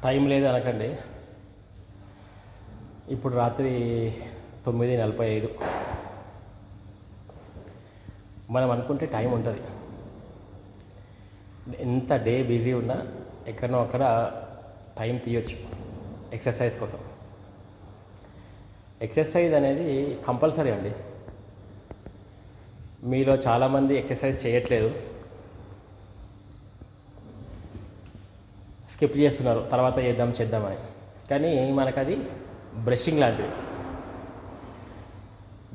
Time లేదు అనకండి. ఇప్పుడు రాత్రి 9:45. మనం అనుకుంటే టైం ఉంటుంది. ఎంత డే బిజీ ఉన్నా ఎక్కడనో అక్కడ టైం తీయొచ్చు ఎక్సర్సైజ్ కోసం. ఎక్సర్సైజ్ అనేది కంపల్సరీ అండి. మీలో చాలామంది ఎక్సర్సైజ్ చేయట్లేదు, స్కిప్ చేస్తున్నారు, తర్వాత చేద్దామని. కానీ మనకు అది బ్రషింగ్ లాంటిది.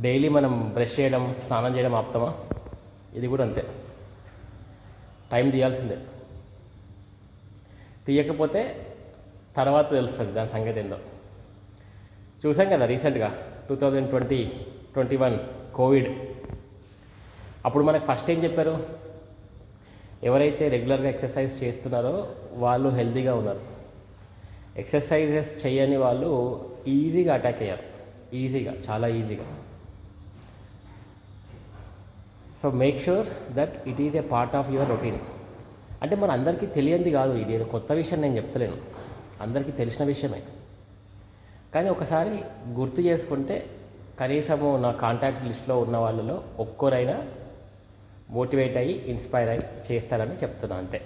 డైలీ మనం బ్రష్ చేయడం, స్నానం చేయడం ఆపుతామా? ఇది కూడా అంతే, టైం తీయాల్సిందే. తీయకపోతే తర్వాత తెలుస్తుంది దాని సంగతి ఏందో. చూసాం కదా రీసెంట్గా 2021 కోవిడ్. అప్పుడు మనకు ఫస్ట్ ఏం చెప్పారు? ఎవరైతే రెగ్యులర్గా ఎక్సర్సైజ్ చేస్తున్నారో వాళ్ళు హెల్తీగా ఉన్నారు, ఎక్సర్సైజెస్ చేయని వాళ్ళు ఈజీగా అటాక్ అయ్యారు. ఈజీగా, చాలా ఈజీగా. So make sure that it is a part of your routine. అంటే మన అందరికీ తెలియంది కాదు, ఇది ఏదో కొత్త విషయం నేను చెప్తలేను, అందరికీ తెలిసిన విషయమే. కానీ ఒకసారి గుర్తు చేసుకుంటే కనీసము నా కాంటాక్ట్ లిస్ట్లో ఉన్న వాళ్ళలో ఒక్కరైనా మోటివేట్ అయ్యి, ఇన్స్పైర్ అయ్యి చేస్తారని చెప్తున్నాను అంతే.